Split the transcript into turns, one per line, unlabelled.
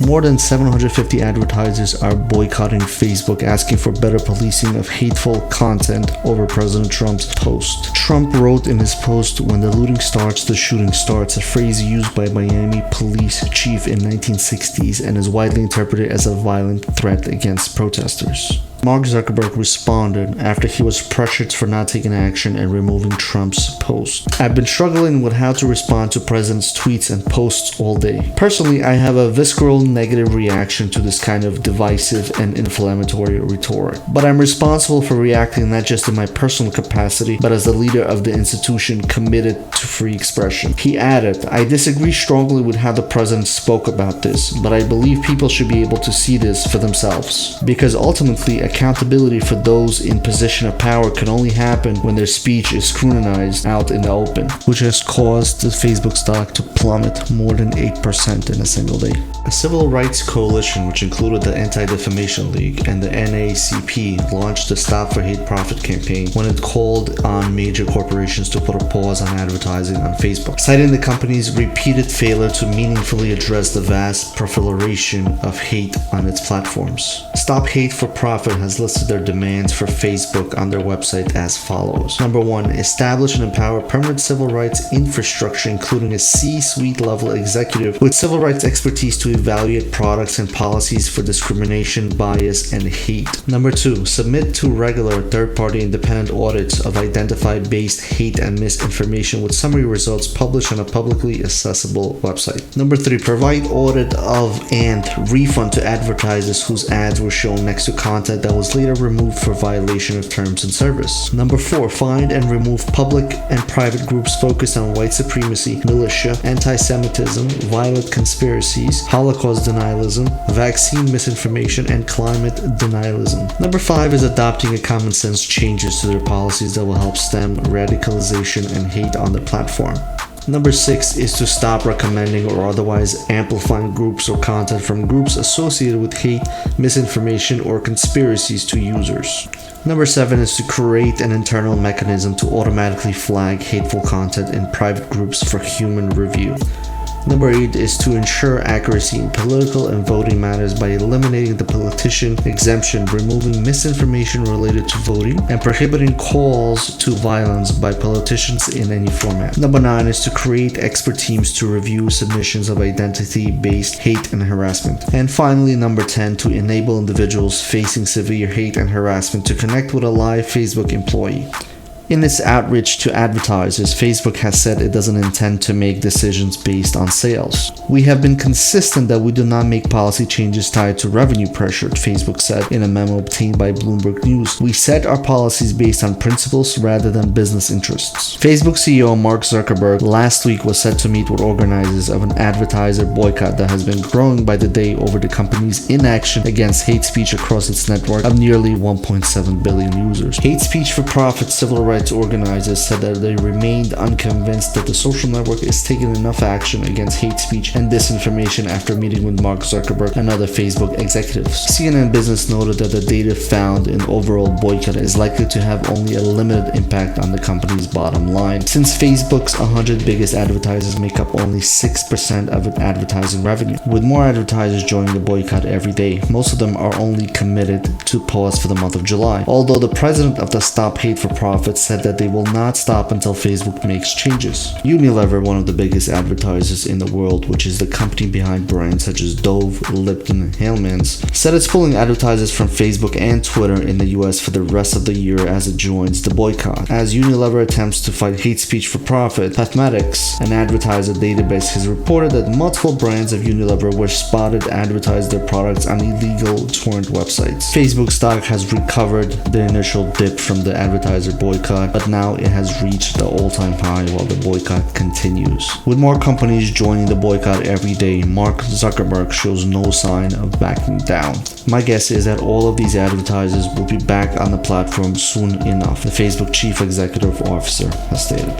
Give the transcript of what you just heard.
More than 750 advertisers are boycotting Facebook, asking for better policing of hateful content over President Trump's post. Trump wrote in his post, "When the looting starts, the shooting starts," a phrase used by Miami police chief in 1960s and is widely interpreted as a violent threat against protesters. Mark Zuckerberg responded after he was pressured for not taking action and removing Trump's post. "I've been struggling with how to respond to President's tweets and posts all day. Personally, I have a visceral negative reaction to this kind of divisive and inflammatory rhetoric. But I'm responsible for reacting not just in my personal capacity, but as the leader of the institution committed to free expression." He added, "I disagree strongly with how the President spoke about this, but I believe people should be able to see this for themselves. Because ultimately, accountability for those in position of power can only happen when their speech is scrutinized out in the open," which has caused the Facebook stock to plummet more than 8% in a single day. A civil rights coalition, which included the Anti-Defamation League and the NAACP, launched the Stop for Hate Profit campaign when it called on major corporations to put a pause on advertising on Facebook, citing the company's repeated failure to meaningfully address the vast proliferation of hate on its platforms. Stop Hate for Profit has listed their demands for Facebook on their website as follows. Number 1, establish and empower permanent civil rights infrastructure, including a C-suite level executive with civil rights expertise to evaluate products and policies for discrimination, bias, and hate. Number 2, submit to regular third-party independent audits of identified-based hate and misinformation with summary results published on a publicly accessible website. Number 3, provide audit of and refund to advertisers whose ads were shown next to content that was later removed for violation of terms and service. Number 4, find and remove public and private groups focused on white supremacy, militia, anti-Semitism, violent conspiracies, Holocaust denialism, vaccine misinformation, and climate denialism. Number 5 is adopting a common sense changes to their policies that will help stem radicalization and hate on the platform. Number 6 is to stop recommending or otherwise amplifying groups or content from groups associated with hate, misinformation, or conspiracies to users. Number 7 is to create an internal mechanism to automatically flag hateful content in private groups for human review. Number 8 is to ensure accuracy in political and voting matters by eliminating the politician exemption, removing misinformation related to voting, and prohibiting calls to violence by politicians in any format. Number 9 is to create expert teams to review submissions of identity-based hate and harassment. And finally, number 10, to enable individuals facing severe hate and harassment to connect with a live Facebook employee. In its outreach to advertisers, Facebook has said it doesn't intend to make decisions based on sales. "We have been consistent that we do not make policy changes tied to revenue pressure," Facebook said in a memo obtained by Bloomberg News. "We set our policies based on principles rather than business interests." Facebook CEO Mark Zuckerberg last week was set to meet with organizers of an advertiser boycott that has been growing by the day over the company's inaction against hate speech across its network of nearly 1.7 billion users. Hate Speech for Profit civil rights organizers said that they remained unconvinced that the social network is taking enough action against hate speech and disinformation after meeting with Mark Zuckerberg and other Facebook executives. CNN Business noted that the data found in overall boycott is likely to have only a limited impact on the company's bottom line, since Facebook's 100 biggest advertisers make up only 6% of its advertising revenue. With more advertisers joining the boycott every day, most of them are only committed to pause for the month of July, although the president of the Stop Hate for Profit said that they will not stop until Facebook makes changes. Unilever, one of the biggest advertisers in the world, which is the company behind brands such as Dove, Lipton, and Hellmann's, said it's pulling advertisers from Facebook and Twitter in the US for the rest of the year as it joins the boycott. As Unilever attempts to fight hate speech for profit, Pathmatics, an advertiser database, has reported that multiple brands of Unilever were spotted advertise their products on illegal torrent websites. Facebook stock has recovered the initial dip from the advertiser boycott, but now it has reached the all-time high while the boycott continues. With more companies joining the boycott every day, Mark Zuckerberg shows no sign of backing down. My guess is that all of these advertisers will be back on the platform soon enough, the Facebook chief executive officer has stated.